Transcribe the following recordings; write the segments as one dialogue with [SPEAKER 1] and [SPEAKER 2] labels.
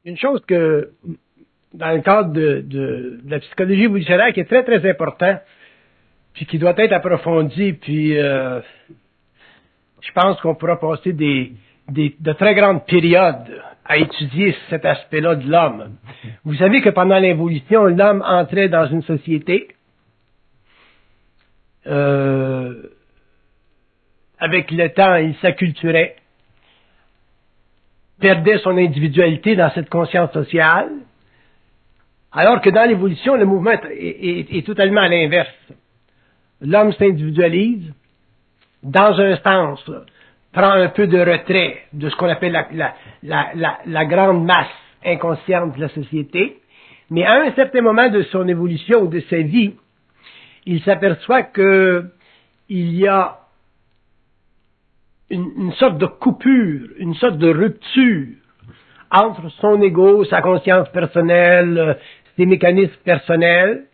[SPEAKER 1] Une chose que, dans le cadre de la psychologie évolutionnaire, qui est très, très important, puis qui doit être approfondie, puis je pense qu'on pourra passer de très grandes périodes à étudier cet aspect-là de l'homme. Vous savez que pendant l'évolution, l'homme entrait dans une société avec le temps, il s'acculturait, perdait son individualité dans cette conscience sociale, alors que dans l'évolution, le mouvement est totalement à l'inverse. L'homme s'individualise, dans un sens, prend un peu de retrait de ce qu'on appelle la grande masse inconsciente de la société, mais à un certain moment de son évolution ou de sa vie, il s'aperçoit que il y a une sorte de coupure, une sorte de rupture entre son ego, sa conscience personnelle, ses mécanismes personnels,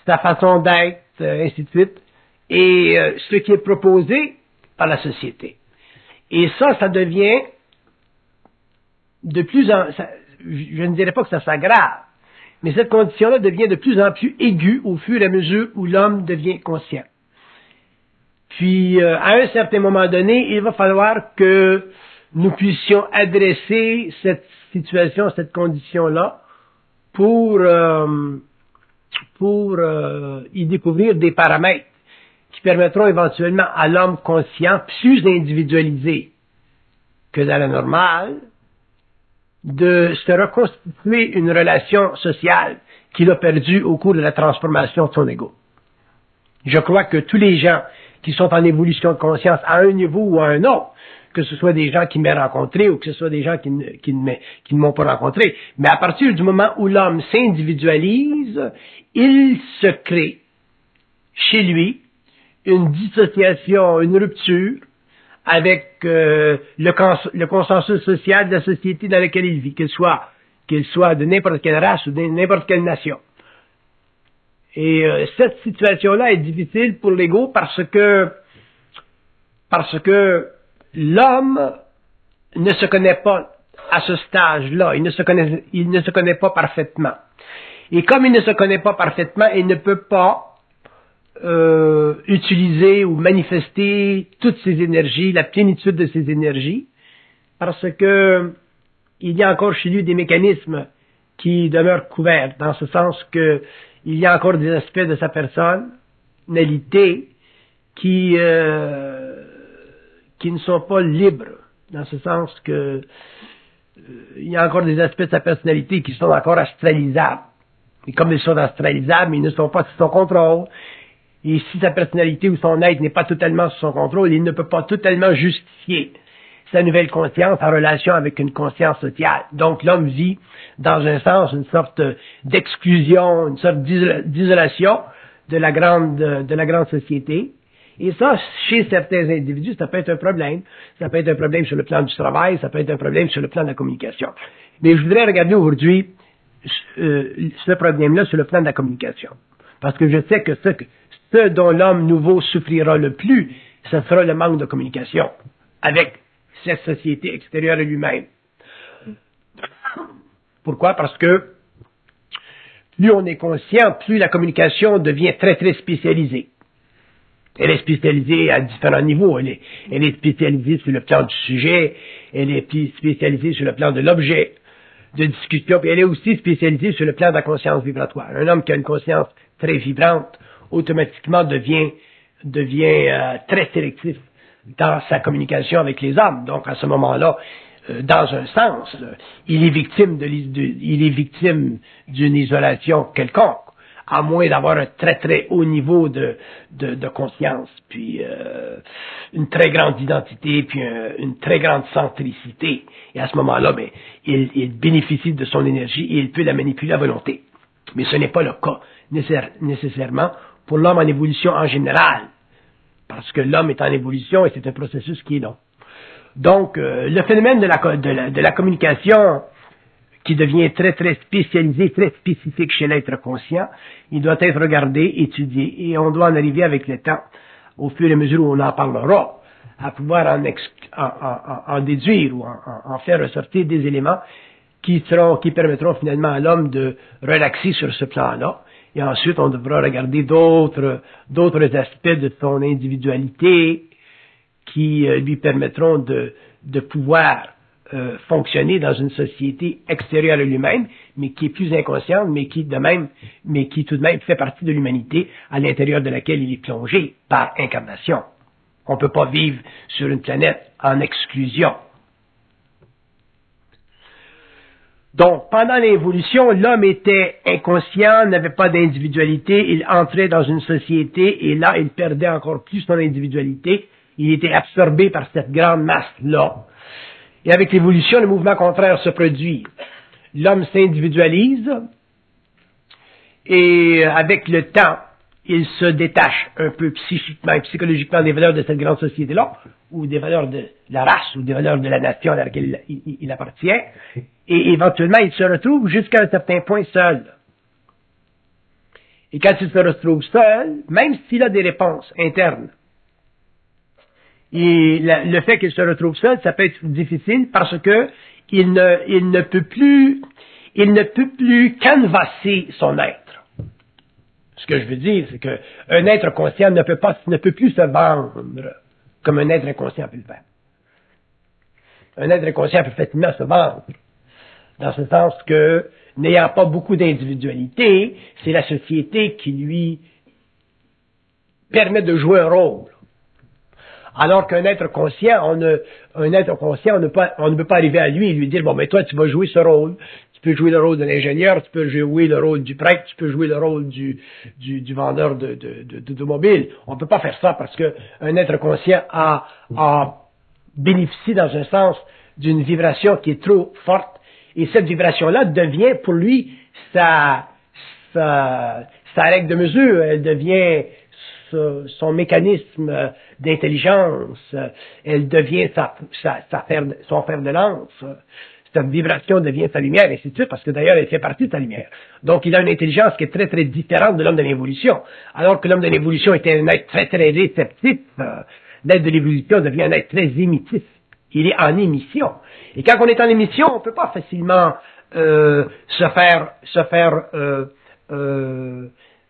[SPEAKER 1] sa façon d'être, ainsi de suite, et ce qui est proposé par la société. Et ça devient de plus en... je ne dirais pas que ça s'aggrave, mais cette condition-là devient de plus en plus aiguë au fur et à mesure où l'homme devient conscient. Puis, à un certain moment donné, il va falloir que nous puissions adresser cette situation, cette condition-là, pour y découvrir des paramètres qui permettront éventuellement à l'homme conscient, plus individualisé que dans la normale, de se reconstituer une relation sociale qu'il a perdue au cours de la transformation de son ego. Je crois que tous les gens qui sont en évolution de conscience à un niveau ou à un autre, que ce soit des gens qui m'aient rencontré ou que ce soit des gens qui ne m'ont pas rencontré, mais à partir du moment où l'homme s'individualise, il se crée chez lui une dissociation, une rupture avec le consensus social de la société dans laquelle il vit, qu'il soit de n'importe quelle race ou de n'importe quelle nation. Et cette situation-là est difficile pour l'ego parce que l'homme ne se connaît pas à ce stage-là, il ne se connaît pas parfaitement. Et comme il ne se connaît pas parfaitement, il ne peut pas utiliser ou manifester toutes ses énergies, la plénitude de ses énergies, parce que il y a encore chez lui des mécanismes qui demeurent couverts, dans ce sens que il y a encore des aspects de sa personnalité qui ne sont pas libres, dans ce sens que il y a encore des aspects de sa personnalité qui sont encore astralisables. Et comme ils sont astralisables, ils ne sont pas sous son contrôle. Et si sa personnalité ou son être n'est pas totalement sous son contrôle, il ne peut pas totalement justifier sa nouvelle conscience en relation avec une conscience sociale. Donc l'homme vit, dans un sens, une sorte d'exclusion, une sorte d'isolation de la grande société. Et ça, chez certains individus, ça peut être un problème. Ça peut être un problème sur le plan du travail, ça peut être un problème sur le plan de la communication. Mais je voudrais regarder aujourd'hui ce problème-là sur le plan de la communication. Parce que je sais que ce dont l'homme nouveau souffrira le plus, ce sera le manque de communication avec cette société extérieure à lui-même. Pourquoi? Parce que plus on est conscient, plus la communication devient très, très spécialisée. Elle est spécialisée à différents niveaux. Elle est spécialisée sur le plan du sujet, elle est spécialisée sur le plan de l'objet de discussion, puis elle est aussi spécialisée sur le plan de la conscience vibratoire. Un homme qui a une conscience très vibrante, automatiquement devient très sélectif dans sa communication avec les hommes. Donc, à ce moment-là, dans un sens, il est victime d'une isolation quelconque, à moins d'avoir un très très haut niveau de conscience, puis une très grande identité, puis une très grande centricité. Et à ce moment-là, il bénéficie de son énergie et il peut la manipuler à volonté. Mais ce n'est pas le cas nécessairement pour l'homme en évolution en général, parce que l'homme est en évolution et c'est un processus qui est long. Donc, le phénomène de la communication qui devient très, très spécialisé, très spécifique chez l'être conscient, il doit être regardé, étudié, et on doit en arriver avec le temps, au fur et à mesure où on en parlera, à pouvoir en déduire ou en faire ressortir des éléments qui permettront finalement à l'homme de relaxer sur ce plan-là. Et ensuite, on devra regarder d'autres aspects de son individualité qui lui permettront de pouvoir fonctionner dans une société extérieure à lui-même, mais qui est plus inconsciente, mais qui tout de même fait partie de l'humanité à l'intérieur de laquelle il est plongé par incarnation. On ne peut pas vivre sur une planète en exclusion. Donc, pendant l'évolution, l'homme était inconscient, n'avait pas d'individualité, il entrait dans une société et là, il perdait encore plus son individualité. Il était absorbé par cette grande masse-là. Et avec l'évolution, le mouvement contraire se produit. L'homme s'individualise et avec le temps, il se détache un peu psychiquement et psychologiquement des valeurs de cette grande société-là, ou des valeurs de la race, ou des valeurs de la nation à laquelle il appartient, et éventuellement, il se retrouve jusqu'à un certain point seul. Et quand il se retrouve seul, même s'il a des réponses internes, et le fait qu'il se retrouve seul, ça peut être difficile parce que il ne peut plus canvasser son être. Ce que je veux dire, c'est qu'un être conscient ne peut plus se vendre comme un être inconscient peut le faire. Un être inconscient peut facilement se vendre, dans ce sens que, n'ayant pas beaucoup d'individualité, c'est la société qui lui permet de jouer un rôle. Alors qu'un être conscient, on ne peut pas arriver à lui et lui dire, bon, mais toi, tu vas jouer ce rôle. Tu peux jouer le rôle de l'ingénieur, tu peux jouer le rôle du prêtre, tu peux jouer le rôle du vendeur d'automobile. On ne peut pas faire ça parce que un être conscient bénéficie dans un sens d'une vibration qui est trop forte. Et cette vibration-là devient pour lui sa règle de mesure. Elle devient son mécanisme d'intelligence, elle devient son fer de lance, cette vibration devient sa lumière, et ainsi de suite, parce que d'ailleurs, elle fait partie de sa lumière. Donc, il a une intelligence qui est très, très différente de l'homme de l'évolution. Alors que l'homme de l'évolution était un être très, très réceptif, l'être de l'évolution devient un être très émittif. Il est en émission. Et quand on est en émission, on ne peut pas facilement se faire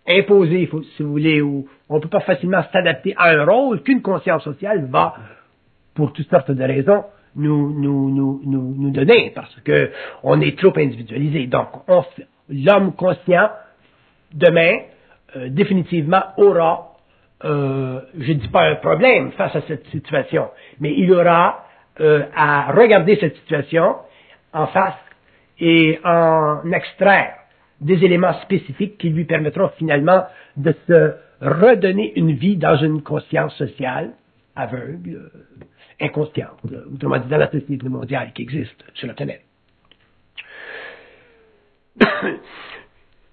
[SPEAKER 1] imposer, si vous voulez, ou on ne peut pas facilement s'adapter à un rôle qu'une conscience sociale va, pour toutes sortes de raisons, nous donner, parce que on est trop individualisé. Donc, l'homme conscient, demain, définitivement aura, je ne dis pas un problème face à cette situation, mais il aura à regarder cette situation en face et en extraire des éléments spécifiques qui lui permettront finalement de se redonner une vie dans une conscience sociale aveugle, inconsciente, autrement dit dans la société mondiale qui existe sur la planète.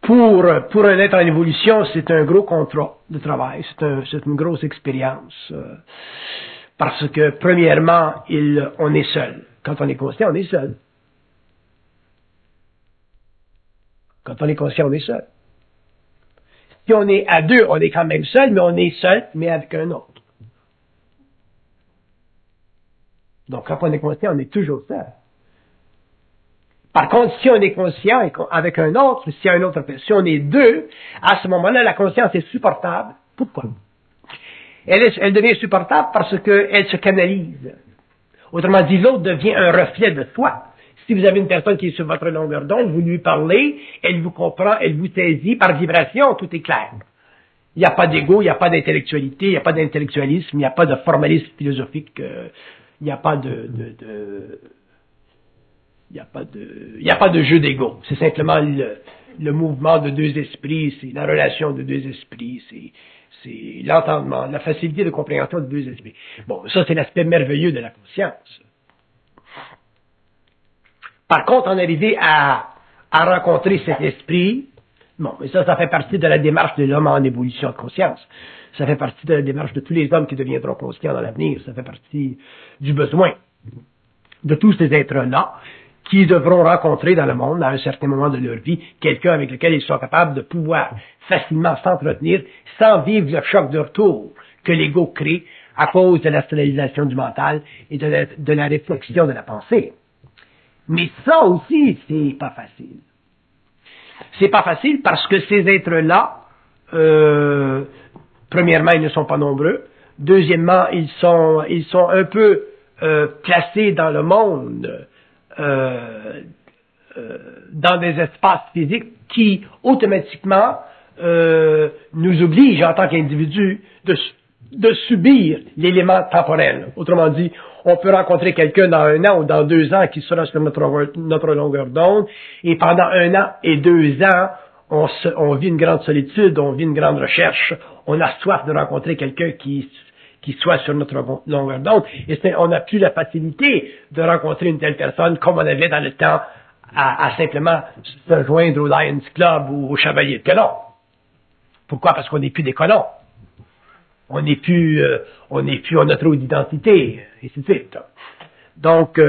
[SPEAKER 1] Pour un être en évolution, c'est un gros contrat de travail, c'est une grosse expérience, parce que premièrement, on est seul. Quand on est conscient, on est seul. Quand on est conscient, on est seul. Si on est à deux, on est quand même seul, mais on est seul, mais avec un autre. Donc, quand on est conscient, on est toujours seul. Par contre, si on est conscient avec un autre, si on est deux, à ce moment-là, la conscience est supportable. Pourquoi? Elle devient supportable parce qu'elle se canalise. Autrement dit, l'autre devient un reflet de soi. Si vous avez une personne qui est sur votre longueur d'onde, vous lui parlez, elle vous comprend, elle vous saisit, par vibration, tout est clair. Il n'y a pas d'ego, il n'y a pas d'intellectualité, il n'y a pas d'intellectualisme, il n'y a pas de formalisme philosophique, il n'y a pas de jeu d'ego. C'est simplement le mouvement de deux esprits, c'est la relation de deux esprits, c'est l'entendement, la facilité de compréhension de deux esprits. Bon, ça c'est l'aspect merveilleux de la conscience. Par contre, en arriver à rencontrer cet esprit, bon, mais ça fait partie de la démarche de l'homme en évolution de conscience. Ça fait partie de la démarche de tous les hommes qui deviendront conscients dans l'avenir. Ça fait partie du besoin de tous ces êtres-là qui devront rencontrer dans le monde, à un certain moment de leur vie, quelqu'un avec lequel ils sont capables de pouvoir facilement s'entretenir sans vivre le choc de retour que l'ego crée à cause de l'astralisation du mental et de la réflexion de la pensée. Mais ça aussi, c'est pas facile. C'est pas facile parce que ces êtres-là, premièrement, ils ne sont pas nombreux. Deuxièmement, ils sont un peu placés dans le monde, dans des espaces physiques qui, automatiquement, nous obligent, en tant qu'individus, de subir l'élément temporel. Autrement dit, on peut rencontrer quelqu'un dans 1 an ou dans 2 ans qui sera sur notre longueur d'onde, et pendant 1 an et 2 ans, on vit une grande solitude, on vit une grande recherche, on a soif de rencontrer quelqu'un qui soit sur notre longueur d'onde, et on n'a plus la facilité de rencontrer une telle personne comme on avait dans le temps à simplement se joindre au Lions Club ou au Chevalier de Colomb. Pourquoi? Parce qu'on n'est plus des colons. On a trop d'identité, et ainsi de suite. Donc,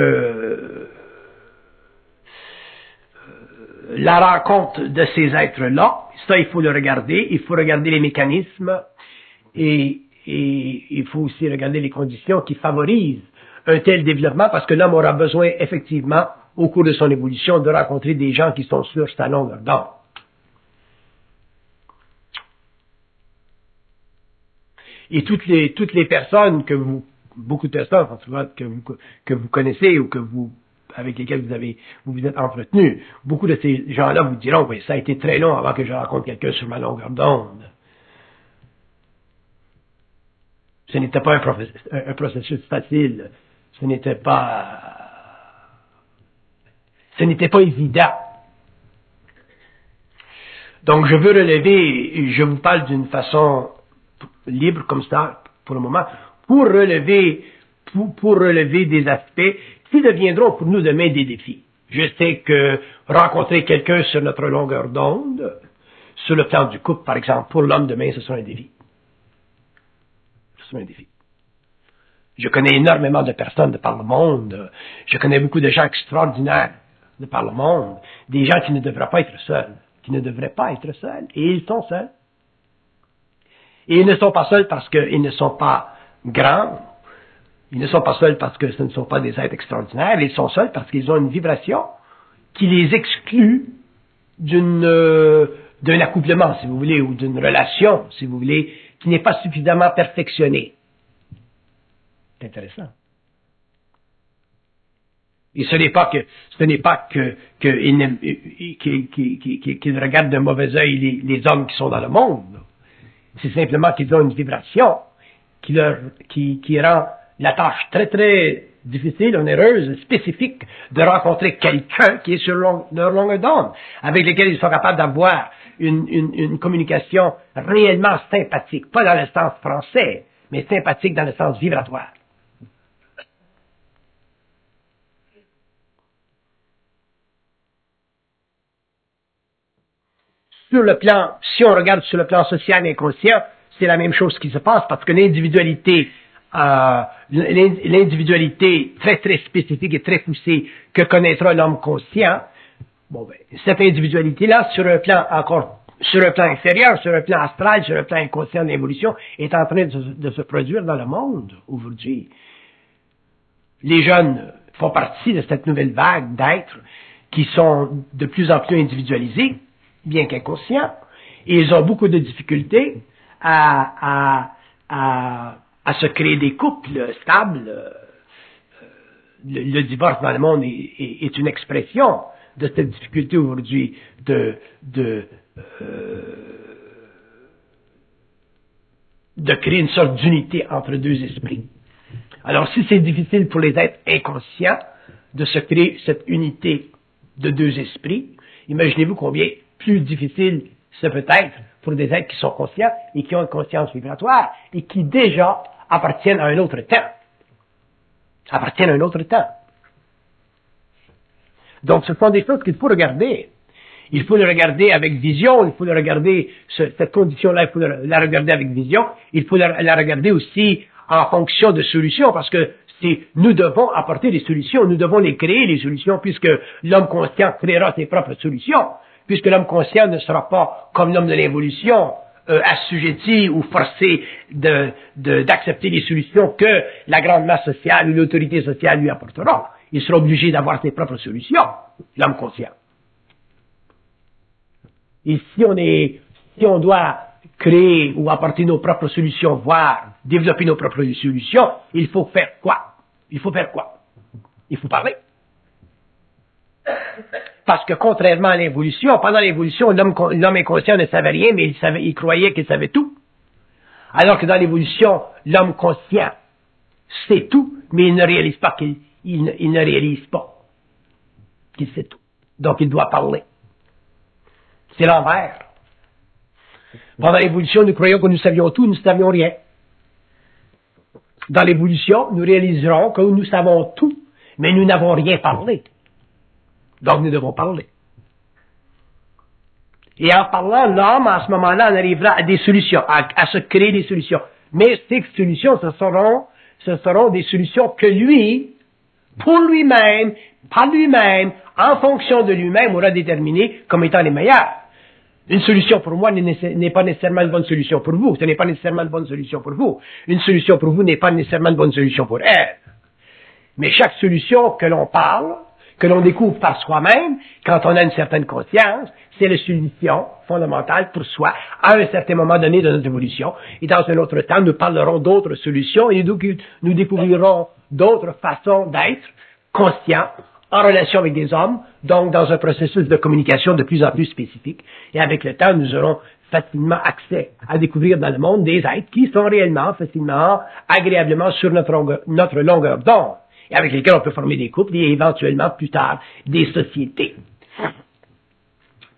[SPEAKER 1] la rencontre de ces êtres-là, ça, il faut le regarder. Il faut regarder les mécanismes et il faut aussi regarder les conditions qui favorisent un tel développement parce que l'homme aura besoin, effectivement, au cours de son évolution, de rencontrer des gens qui sont sur sa longueur d'onde. Et toutes les personnes beaucoup de personnes, en tout cas, que vous connaissez ou avec lesquelles vous êtes entretenus, beaucoup de ces gens-là vous diront, oui, ça a été très long avant que je rencontre quelqu'un sur ma longueur d'onde. Ce n'était pas un processus facile. Ce n'était pas évident. Donc, je veux relever, je vous parle d'une façon libre comme ça, pour le moment, pour relever des aspects qui deviendront pour nous demain des défis. Je sais que rencontrer quelqu'un sur notre longueur d'onde, sur le plan du couple, par exemple, pour l'homme demain, ce sera un défi. Ce sera un défi. Je connais énormément de personnes de par le monde. Je connais beaucoup de gens extraordinaires de par le monde. Des gens qui ne devraient pas être seuls. Et ils sont seuls. Et ils ne sont pas seuls parce qu'ils ne sont pas grands. Ils ne sont pas seuls parce que ce ne sont pas des êtres extraordinaires. Ils sont seuls parce qu'ils ont une vibration qui les exclut d'un accouplement, si vous voulez, ou d'une relation, si vous voulez, qui n'est pas suffisamment perfectionnée. C'est intéressant. Et ce n'est pas qu'ils regardent d'un mauvais œil les hommes qui sont dans le monde. C'est simplement qu'ils ont une vibration qui rend la tâche très, très difficile, onéreuse, spécifique de rencontrer quelqu'un qui est sur leur longueur d'onde, avec lequel ils sont capables d'avoir une communication réellement sympathique, pas dans le sens français, mais sympathique dans le sens vibratoire. Si on regarde sur le plan social et inconscient, c'est la même chose qui se passe parce que l'individualité très très spécifique et très poussée que connaîtra l'homme conscient, cette individualité-là, sur un plan inférieur, sur un plan astral, sur un plan inconscient d'évolution, est en train de se produire dans le monde aujourd'hui. Les jeunes font partie de cette nouvelle vague d'êtres qui sont de plus en plus individualisés, bien qu'inconscients, et ils ont beaucoup de difficultés à se créer des couples stables. Le divorce dans le monde est une expression de cette difficulté aujourd'hui de créer une sorte d'unité entre deux esprits. Alors, si c'est difficile pour les êtres inconscients de se créer cette unité de deux esprits, imaginez-vous combien plus difficile ce peut être pour des êtres qui sont conscients et qui ont une conscience vibratoire et qui déjà appartiennent à un autre temps. Donc, ce sont des choses qu'il faut regarder. Il faut le regarder avec vision, il faut le regarder, cette condition-là, il faut la regarder avec vision, il faut la regarder aussi en fonction de solutions, parce que nous devons apporter des solutions, nous devons les créer, les solutions, puisque l'homme conscient créera ses propres solutions, puisque l'homme conscient ne sera pas comme l'homme de l'évolution, assujetti ou forcé d'accepter les solutions que la grande masse sociale ou l'autorité sociale lui apportera. Il sera obligé d'avoir ses propres solutions, l'homme conscient. Et si on doit créer ou apporter nos propres solutions, voire développer nos propres solutions, il faut faire quoi? Il faut parler. Parce que contrairement à l'évolution, pendant l'évolution, l'homme inconscient ne savait rien, mais il croyait qu'il savait tout. Alors que dans l'évolution, l'homme conscient sait tout, mais il ne réalise pas qu'il sait tout. Donc il doit parler. C'est l'envers. Pendant l'évolution, nous croyons que nous savions tout, nous ne savions rien. Dans l'évolution, nous réaliserons que nous savons tout, mais nous n'avons rien parlé. Donc nous devons parler. Et en parlant, l'homme, à ce moment-là, en arrivera à des solutions, à se créer des solutions. Mais ces solutions, ce seront des solutions que lui, pour lui-même, par lui-même, en fonction de lui-même, aura déterminées comme étant les meilleures. Une solution pour moi n'est pas nécessairement une bonne solution pour vous. Ce n'est pas nécessairement une bonne solution pour vous. Une solution pour vous n'est pas nécessairement une bonne solution pour elle. Mais chaque solution que l'on parle, que l'on découvre par soi-même, quand on a une certaine conscience, c'est la solution fondamentale pour soi à un certain moment donné de notre évolution. Et dans un autre temps, nous parlerons d'autres solutions et nous découvrirons d'autres façons d'être conscients en relation avec des hommes, donc dans un processus de communication de plus en plus spécifique. Et avec le temps, nous aurons facilement accès à découvrir dans le monde des êtres qui sont réellement, facilement, agréablement sur notre longueur d'onde, et avec lesquels on peut former des couples et éventuellement plus tard des sociétés.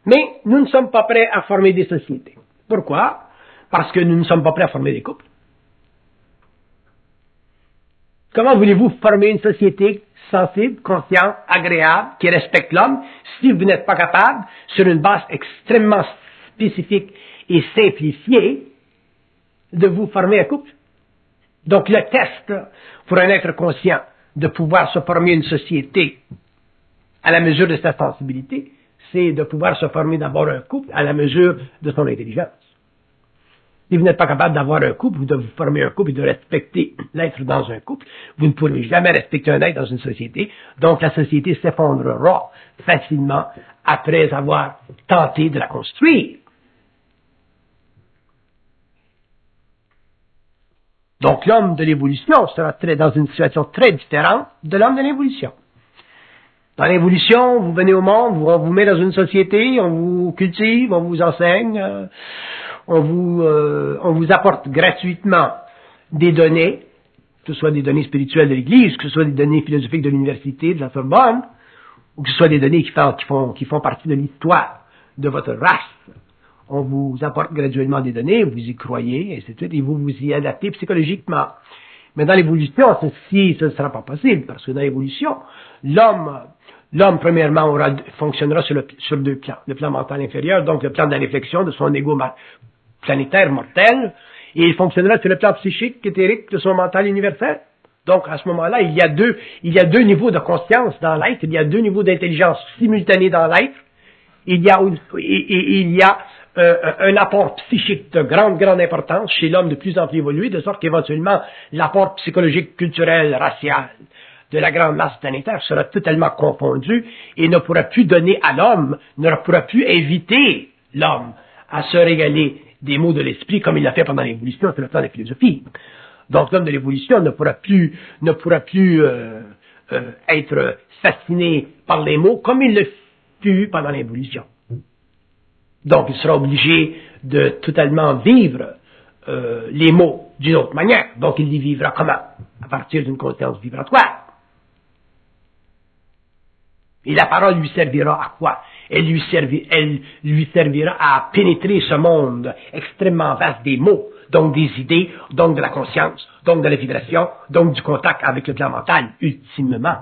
[SPEAKER 1] Mais nous ne sommes pas prêts à former des sociétés. Pourquoi? Parce que nous ne sommes pas prêts à former des couples. Comment voulez-vous former une société sensible, consciente, agréable, qui respecte l'homme, si vous n'êtes pas capable, sur une base extrêmement spécifique et simplifiée, de vous former un couple? Donc le test pour un être conscient de pouvoir se former une société à la mesure de sa sensibilité, c'est de pouvoir se former d'abord un couple à la mesure de son intelligence. Si vous n'êtes pas capable d'avoir un couple, ou de vous former un couple et de respecter l'être dans un couple, vous ne pourrez jamais respecter un être dans une société. Donc la société s'effondrera facilement après avoir tenté de la construire. Donc l'homme de l'évolution sera dans une situation très différente de l'homme de l'évolution. Dans l'évolution, vous venez au monde, on vous met dans une société, on vous cultive, on vous enseigne, on vous apporte gratuitement des données, que ce soit des données spirituelles de l'Église, que ce soit des données philosophiques de l'université, de la Sorbonne, ou que ce soit des données qui font partie de l'histoire de votre race. On vous apporte graduellement des données, vous y croyez, et ainsi de suite, et vous vous y adaptez psychologiquement. Mais dans l'évolution, ce ne sera pas possible, parce que dans l'évolution, l'homme, premièrement, fonctionnera sur deux plans. Le plan mental inférieur, donc le plan de la réflexion de son ego planétaire mortel, et il fonctionnera sur le plan psychique, éthérique de son mental universel. Donc, à ce moment-là, il y a deux niveaux de conscience dans l'être, il y a deux niveaux d'intelligence simultanés dans l'être. Il y a un apport psychique de grande importance chez l'homme de plus en plus évolué, de sorte qu'éventuellement, l'apport psychologique, culturel, racial de la grande masse planétaire sera totalement confondu et ne pourra plus donner à l'homme, ne pourra plus inviter l'homme à se régaler des mots de l'esprit comme il l'a fait pendant l'évolution sur le plan de la philosophie. Donc l'homme de l'évolution ne pourra plus être fasciné par les mots comme il le fut pendant l'évolution. Donc il sera obligé de totalement vivre les mots d'une autre manière. Donc il y vivra comment? À partir d'une conscience vibratoire. Et la parole lui servira à quoi? Elle lui servira à pénétrer ce monde extrêmement vaste des mots, donc des idées, donc de la conscience, donc de la vibration, donc du contact avec le plan mental, ultimement.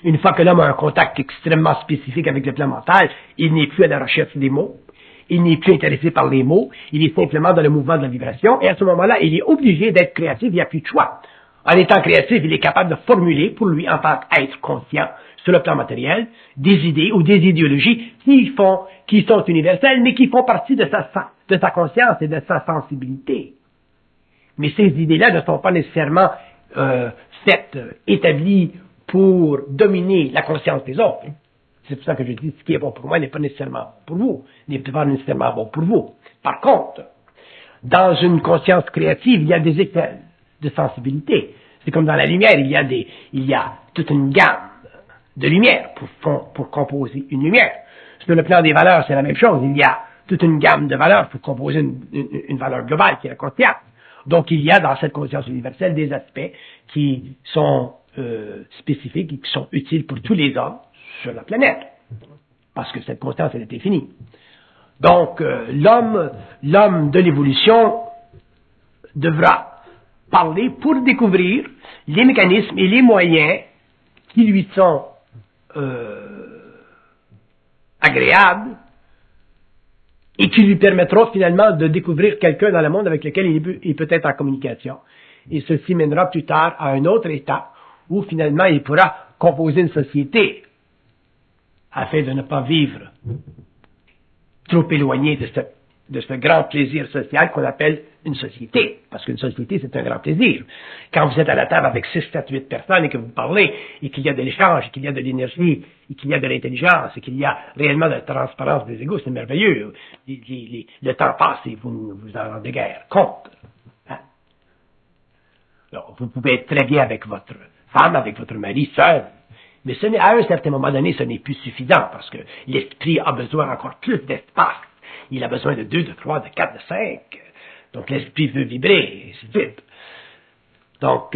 [SPEAKER 1] Une fois que l'homme a un contact extrêmement spécifique avec le plan mental, il n'est plus à la recherche des mots, il n'est plus intéressé par les mots, il est simplement dans le mouvement de la vibration, et à ce moment-là, il est obligé d'être créatif, il n'y a plus de choix. En étant créatif, il est capable de formuler pour lui, en tant qu'être conscient, sur le plan matériel, des idées ou des idéologies qui sont universelles, mais qui font partie de sa conscience et de sa sensibilité. Mais ces idées-là ne sont pas nécessairement établies pour dominer la conscience des autres. C'est pour ça que je dis ce qui est bon pour moi n'est pas nécessairement bon pour vous, n'est pas nécessairement bon pour vous. Par contre, dans une conscience créative, il y a des échelles de sensibilité. C'est comme dans la lumière, il y a toute une gamme de lumière pour composer une lumière. Sur le plan des valeurs, c'est la même chose. Il y a toute une gamme de valeurs pour composer une valeur globale qui est la conscience. Donc, il y a dans cette conscience universelle des aspects qui sont spécifiques et qui sont utiles pour tous les hommes sur la planète. Parce que cette conscience, elle est infinie. Donc, l'homme de l'évolution devra parler pour découvrir les mécanismes et les moyens qui lui sont agréables et qui lui permettront finalement de découvrir quelqu'un dans le monde avec lequel il peut être en communication. Et ceci mènera plus tard à un autre état où finalement il pourra composer une société afin de ne pas vivre trop éloigné de ce grand plaisir social qu'on appelle une société. Parce qu'une société, c'est un grand plaisir. Quand vous êtes à la table avec 6, 7, 8 personnes et que vous parlez, et qu'il y a de l'échange, et qu'il y a de l'énergie, et qu'il y a de l'intelligence, et qu'il y a réellement de la transparence des égos, c'est merveilleux. Le temps passe et vous ne vous en rendez guère compte. Hein? Alors, vous pouvez être très bien avec votre femme, avec votre mari, seul. Mais à un certain moment donné, ce n'est plus suffisant parce que l'esprit a besoin encore plus d'espace. Il a besoin de 2, de 3, de 4, de 5. Donc l'esprit veut vibrer, et ainsi de suite. Donc,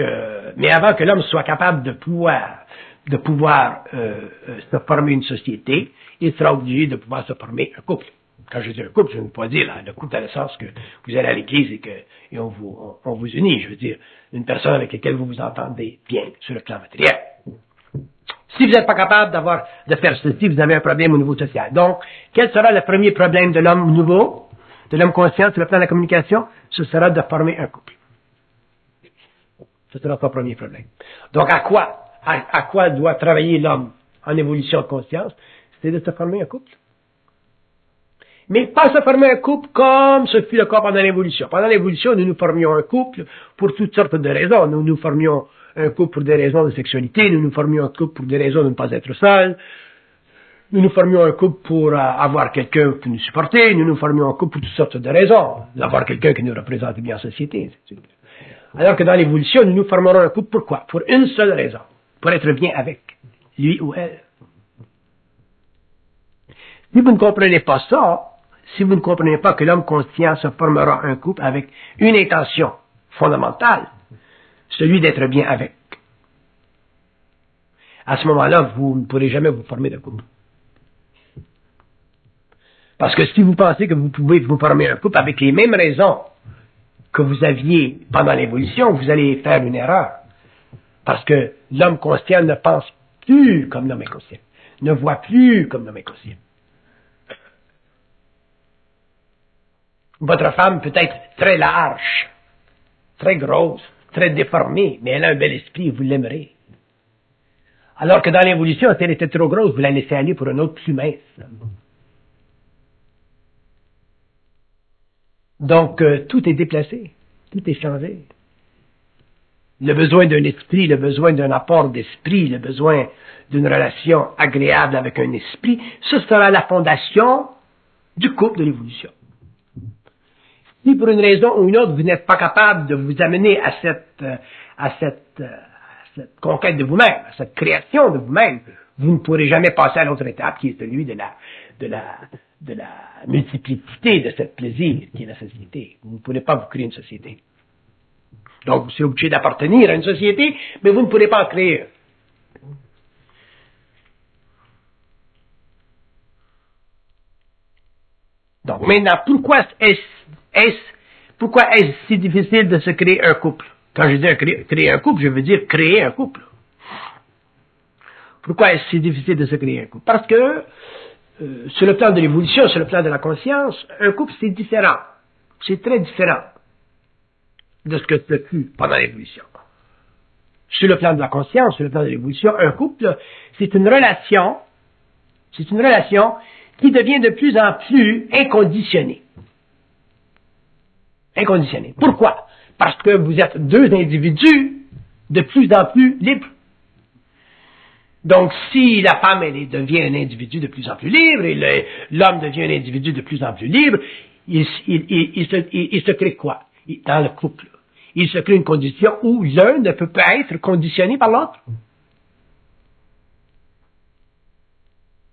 [SPEAKER 1] mais avant que l'homme soit capable de pouvoir se former une société, il sera obligé de pouvoir se former un couple. Quand je dis un couple, je ne veux pas dire le couple dans le sens que vous allez à l'église et on vous unit. Je veux dire une personne avec laquelle vous vous entendez bien sur le plan matériel. Si vous n'êtes pas capable de faire ceci, vous avez un problème au niveau social. Donc, quel sera le premier problème de l'homme nouveau, de l'homme conscient sur le plan de la communication? Ce sera de former un couple. Ce sera son premier problème. Donc, à quoi doit travailler l'homme en évolution de conscience? C'est de se former un couple. Mais pas se former un couple comme ce fut le cas pendant l'évolution. Pendant l'évolution, nous formions un couple pour toutes sortes de raisons. Nous formions un couple pour des raisons de sexualité, nous formions un couple pour des raisons de ne pas être seuls, nous formions un couple pour avoir quelqu'un qui nous supportait, nous formions un couple pour toutes sortes de raisons, d'avoir quelqu'un qui nous représente bien en société. Alors que dans l'évolution, nous formerons un couple pourquoi? Pour une seule raison, pour être bien avec lui ou elle. Si vous ne comprenez pas ça, si vous ne comprenez pas que l'homme conscient se formera un couple avec une intention fondamentale, celui d'être bien avec. À ce moment-là, vous ne pourrez jamais vous former de couple. Parce que si vous pensez que vous pouvez vous former un couple avec les mêmes raisons que vous aviez pendant l'évolution, vous allez faire une erreur. Parce que l'homme conscient ne pense plus comme l'homme inconscient, ne voit plus comme l'homme inconscient. Votre femme peut être très large, très grosse, très déformée, mais elle a un bel esprit et vous l'aimerez. Alors que dans l'évolution, si elle était trop grosse, vous la laissez aller pour un autre plus mince. Donc, tout est déplacé, tout est changé. Le besoin d'un esprit, le besoin d'un apport d'esprit, le besoin d'une relation agréable avec un esprit, ce sera la fondation du couple de l'évolution. Si pour une raison ou une autre, vous n'êtes pas capable de vous amener à cette conquête de vous-même, à cette création de vous-même, vous ne pourrez jamais passer à l'autre étape qui est celui de la multiplicité de ce plaisir qui est la société. Vous ne pourrez pas vous créer une société. Donc, vous serez obligé d'appartenir à une société, mais vous ne pourrez pas en créer. Donc, maintenant, pourquoi est-ce si difficile de se créer un couple? Quand je dis créer un couple, je veux dire créer un couple. Pourquoi est-ce si difficile de se créer un couple? Parce que, sur le plan de l'évolution, sur le plan de la conscience, un couple, c'est différent. C'est très différent de ce que ce fut pendant l'évolution. Sur le plan de la conscience, sur le plan de l'évolution, un couple, c'est une relation qui devient de plus en plus inconditionnée. Inconditionnée. Pourquoi? Parce que vous êtes deux individus de plus en plus libres. Donc, si la femme, devient un individu de plus en plus libre, et l'homme devient un individu de plus en plus libre, il se crée quoi? Dans le couple. Il se crée une condition où l'un ne peut pas être conditionné par l'autre.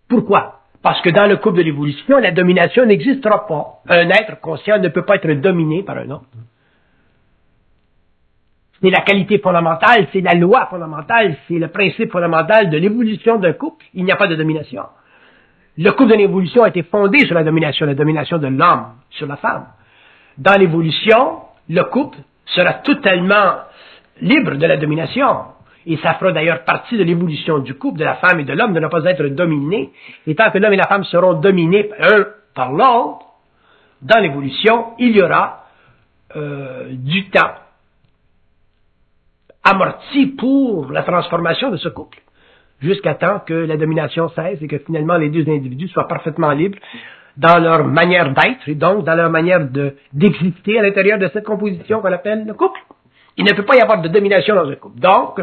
[SPEAKER 1] Pourquoi? Parce que dans le couple de l'évolution, la domination n'existera pas. Un être conscient ne peut pas être dominé par un autre. C'est la qualité fondamentale, c'est la loi fondamentale, c'est le principe fondamental de l'évolution d'un couple. Il n'y a pas de domination. Le couple de l'évolution a été fondé sur la domination de l'homme sur la femme. Dans l'évolution, le couple sera totalement libre de la domination. Et ça fera d'ailleurs partie de l'évolution du couple, de la femme et de l'homme, de ne pas être dominés. Et tant que l'homme et la femme seront dominés l'un par l'autre, dans l'évolution, il y aura du temps amorti pour la transformation de ce couple, jusqu'à temps que la domination cesse et que finalement les deux individus soient parfaitement libres dans leur manière d'être et donc dans leur manière d'exister à l'intérieur de cette composition qu'on appelle le couple. Il ne peut pas y avoir de domination dans un couple. Donc,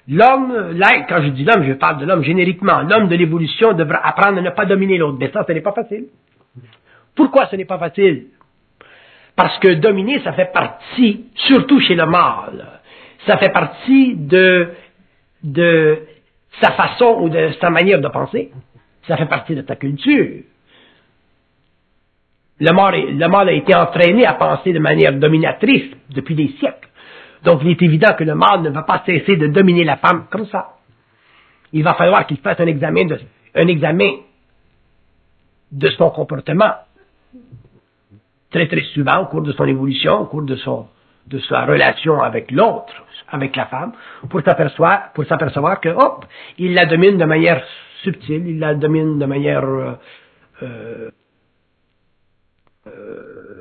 [SPEAKER 1] l'homme, quand je dis l'homme, je parle de l'homme génériquement. L'homme de l'évolution devra apprendre à ne pas dominer l'autre. Mais ça, ce n'est pas facile. Pourquoi ce n'est pas facile? Parce que dominer, ça fait partie, surtout chez le mâle, ça fait partie de sa façon ou de sa manière de penser. Ça fait partie de ta culture. Le mâle a été entraîné à penser de manière dominatrice depuis des siècles. Donc, il est évident que le mâle ne va pas cesser de dominer la femme comme ça. Il va falloir qu'il fasse un examen de son comportement très très souvent au cours de son évolution, au cours de sa relation avec l'autre, avec la femme, pour s'apercevoir que, hop, il la domine de manière subtile, il la domine de manière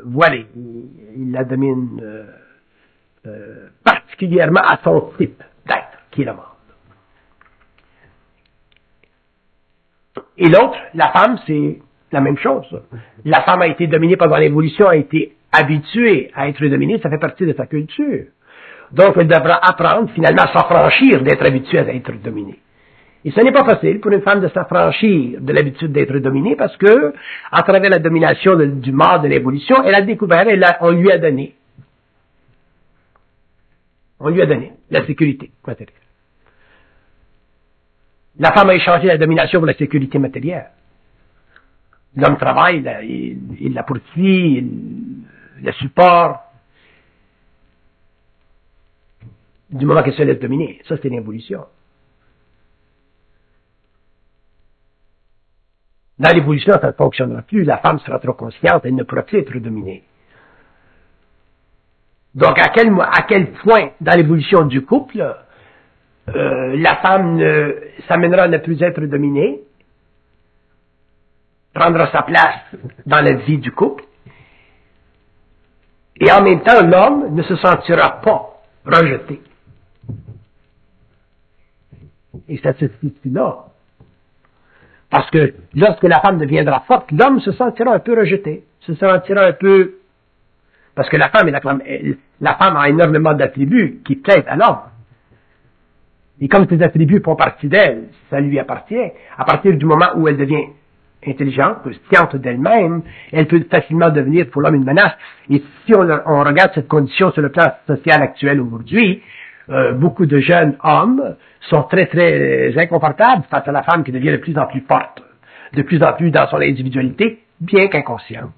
[SPEAKER 1] voilée, il la domine particulièrement à son type d'être, qui est le mâle. Et l'autre, la femme, c'est la même chose. La femme a été dominée pendant l'évolution, a été habituée à être dominée, ça fait partie de sa culture. Donc, elle devra apprendre finalement à s'affranchir d'être habituée à être dominée. Et ce n'est pas facile pour une femme de s'affranchir de l'habitude d'être dominée parce que, à travers la domination du mâle de l'évolution, elle a découvert, on lui a donné la sécurité matérielle. La femme a échangé la domination pour la sécurité matérielle. L'homme travaille, il la poursuit, il la supporte. Du moment qu'elle se laisse dominer. Ça, c'est l'évolution. Dans l'évolution, ça ne fonctionnera plus. La femme sera trop consciente, elle ne pourra plus être dominée. Donc, à quel point, dans l'évolution du couple, la femme s'amènera à ne plus être dominée, prendra sa place dans la vie du couple, et en même temps, l'homme ne se sentira pas rejeté. Et ça se situe là. Parce que lorsque la femme deviendra forte, l'homme se sentira un peu rejeté, se sentira un peu... Parce que la femme a énormément d'attributs qui plaisent à l'homme. Et comme ces attributs font partie d'elle, ça lui appartient. À partir du moment où elle devient intelligente, consciente d'elle-même, elle peut facilement devenir pour l'homme une menace. Et si on regarde cette condition sur le plan social actuel aujourd'hui, beaucoup de jeunes hommes sont très très inconfortables face à la femme qui devient de plus en plus forte, de plus en plus dans son individualité, bien qu'inconsciente.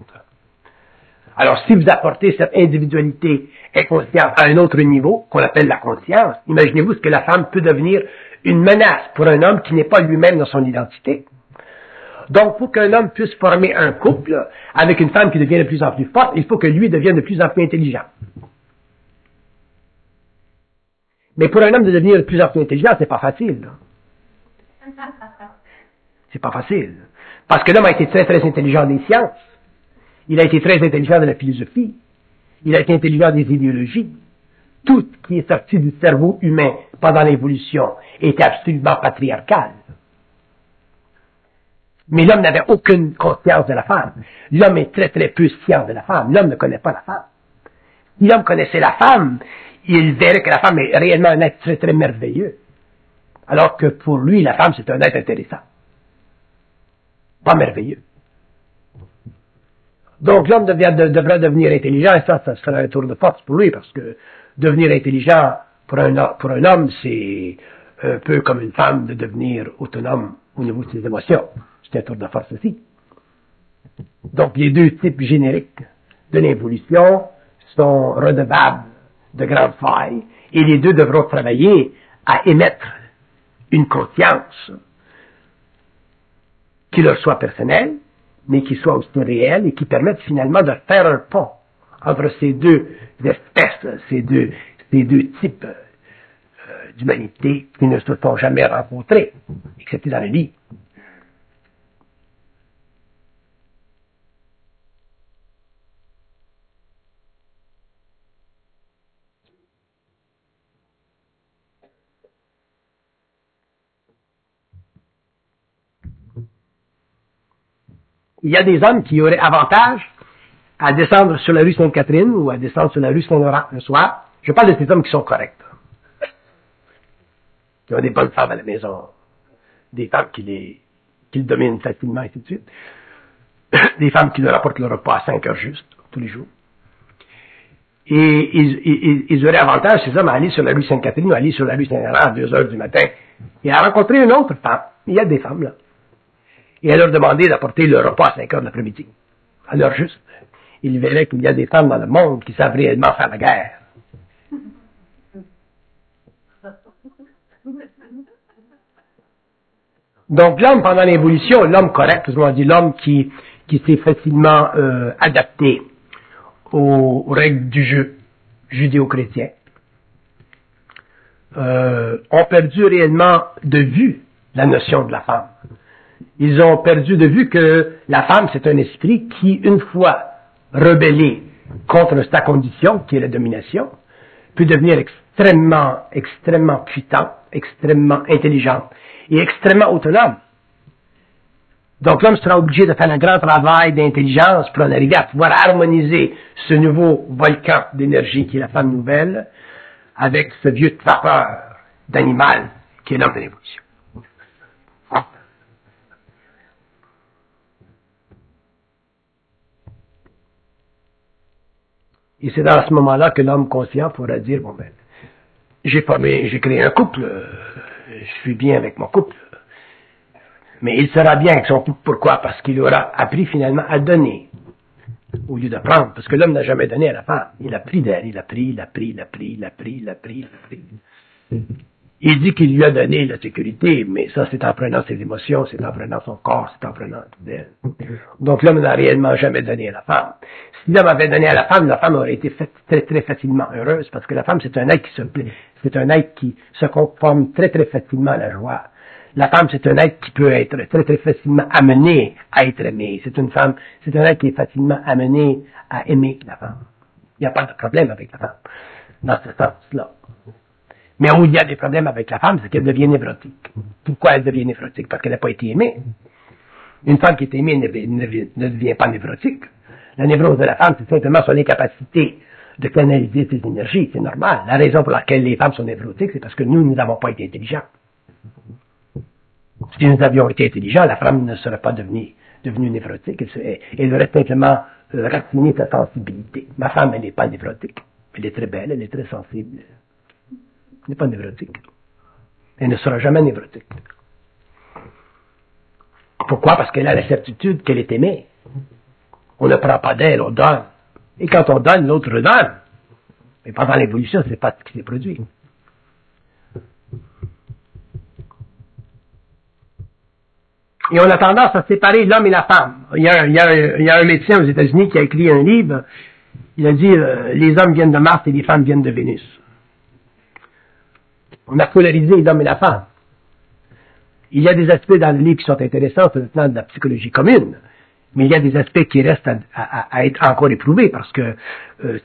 [SPEAKER 1] Alors, si vous apportez cette individualité inconsciente à un autre niveau, qu'on appelle la conscience, imaginez-vous ce que la femme peut devenir une menace pour un homme qui n'est pas lui-même dans son identité. Donc, pour qu'un homme puisse former un couple avec une femme qui devient de plus en plus forte, il faut que lui devienne de plus en plus intelligent. Mais pour un homme de devenir de plus en plus intelligent, c'est pas facile. C'est pas facile. Parce que l'homme a été très très intelligent des sciences. Il a été très intelligent de la philosophie. Il a été intelligent des idéologies. Tout ce qui est sorti du cerveau humain pendant l'évolution était absolument patriarcal. Mais l'homme n'avait aucune conscience de la femme. L'homme est très très peu science de la femme. L'homme ne connaît pas la femme. Si l'homme connaissait la femme, il verrait que la femme est réellement un être très très merveilleux. Alors que pour lui, la femme, c'est un être intéressant. Pas merveilleux. Donc l'homme devrait devenir intelligent, et ça sera un tour de force pour lui, parce que devenir intelligent pour un homme, c'est un peu comme une femme de devenir autonome au niveau de ses émotions. C'est un tour de force aussi. Donc les deux types génériques de l'évolution sont redevables de grandes failles, et les deux devront travailler à émettre une conscience qui leur soit personnelle, mais qui soit aussi réelle et qui permette finalement de faire un pont entre ces deux espèces, ces deux types d'humanité qui ne se sont jamais rencontrés, excepté dans le lit. Il y a des hommes qui auraient avantage à descendre sur la rue Sainte-Catherine ou à descendre sur la rue Saint-Laurent le soir. Je parle de ces hommes qui sont corrects. Qui ont des bonnes femmes à la maison. Des femmes qui le dominent facilement, et ainsi de suite. Des femmes qui leur apportent le repas à 5 heures juste, tous les jours. Et ils auraient avantage, ces hommes, à aller sur la rue Sainte-Catherine ou à aller sur la rue Saint-Laurent à 2 heures du matin et à rencontrer une autre femme. Il y a des femmes, là. Et à leur demander d'apporter le repas à 5 heures de l'après-midi. À l'heure juste. Ils verraient qu'il y a des femmes dans le monde qui savent réellement faire la guerre. Donc l'homme, pendant l'évolution, l'homme correct, on dit l'homme qui s'est facilement adapté aux règles du jeu judéo-chrétien, ont perdu réellement de vue la notion de la femme. Ils ont perdu de vue que la femme, c'est un esprit qui, une fois rebellé contre sa condition, qui est la domination, peut devenir extrêmement puissant, extrêmement intelligent et extrêmement autonome. Donc l'homme sera obligé de faire un grand travail d'intelligence pour en arriver à pouvoir harmoniser ce nouveau volcan d'énergie qui est la femme nouvelle avec ce vieux vapeur d'animal qui est l'homme de l'évolution. Et c'est dans ce moment-là que l'homme conscient pourra dire, bon ben, j'ai créé un couple, je suis bien avec mon couple. Mais il sera bien avec son couple, pourquoi? Parce qu'il aura appris finalement à donner, au lieu de prendre. Parce que l'homme n'a jamais donné à la femme. Il a pris d'elle, il a pris. Il dit qu'il lui a donné la sécurité, mais ça c'est en prenant ses émotions, c'est en prenant son corps, c'est en prenant tout d'elle. Donc l'homme n'a réellement jamais donné à la femme. Si l'homme avait donné à la femme aurait été très très facilement heureuse, parce que la femme c'est un être qui se plaît, c'est un être qui se conforme très très facilement à la joie. La femme c'est un être qui peut être très très facilement amené à être aimé. C'est un être qui est facilement amené à aimer la femme. Il n'y a pas de problème avec la femme, dans ce sens-là. Mais où il y a des problèmes avec la femme, c'est qu'elle devient névrotique. Pourquoi elle devient névrotique? Parce qu'elle n'a pas été aimée. Une femme qui est aimée ne devient pas névrotique. La névrose de la femme, c'est simplement son incapacité de canaliser ses énergies. C'est normal. La raison pour laquelle les femmes sont névrotiques, c'est parce que nous n'avons pas été intelligents. Si nous avions été intelligents, la femme ne serait pas devenue névrotique. Elle aurait simplement raffiné sa sensibilité. Ma femme, elle n'est pas névrotique. Elle est très belle, elle est très sensible. Elle n'est pas névrotique. Elle ne sera jamais névrotique. Pourquoi? Parce qu'elle a la certitude qu'elle est aimée. On ne prend pas d'elle, on donne. Et quand on donne, l'autre redonne. Mais pendant l'évolution, c'est pas ce qui s'est produit. Et on a tendance à séparer l'homme et la femme. Il y a un médecin aux États-Unis qui a écrit un livre. Il a dit les hommes viennent de Mars et les femmes viennent de Vénus. On a polarisé l'homme et la femme. Il y a des aspects dans le livre qui sont intéressants sur le plan de la psychologie commune, mais il y a des aspects qui restent à être encore éprouvés, parce que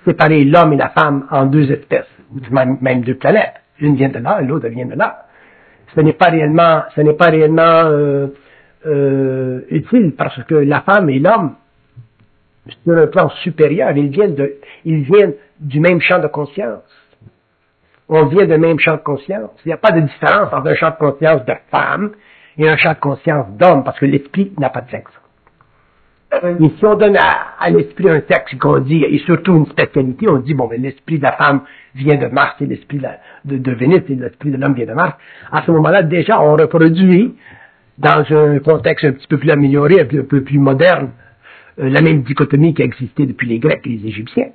[SPEAKER 1] séparer l'homme et la femme en deux espèces, même deux planètes, l'une vient de là et l'autre vient de là, ce n'est pas réellement utile, parce que la femme et l'homme, sur un plan supérieur, ils viennent du même champ de conscience. On vient d'un même champ de conscience. Il n'y a pas de différence entre un champ de conscience de femme et un champ de conscience d'homme, parce que l'esprit n'a pas de sexe. Et si on donne à l'esprit un sexe qu'on dit, et surtout une spécialité, on dit, bon, mais l'esprit de la femme vient de Mars, et l'esprit de Vénus, et l'esprit de l'homme vient de Mars. À ce moment-là, déjà, on reproduit, dans un contexte un petit peu plus amélioré, un peu plus moderne, la même dichotomie qui a existé depuis les Grecs et les Égyptiens.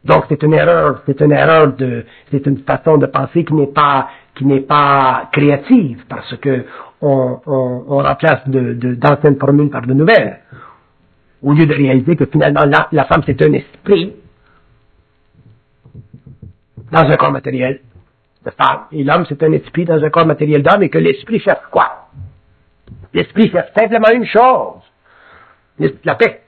[SPEAKER 1] Donc, c'est une erreur, c'est une façon de penser qui n'est pas créative, parce que on remplace d'anciennes formules par de nouvelles. Au lieu de réaliser que finalement, la femme, c'est un esprit dans un corps matériel de femme, et l'homme, c'est un esprit dans un corps matériel d'homme, et que l'esprit cherche quoi? L'esprit cherche simplement une chose. La paix.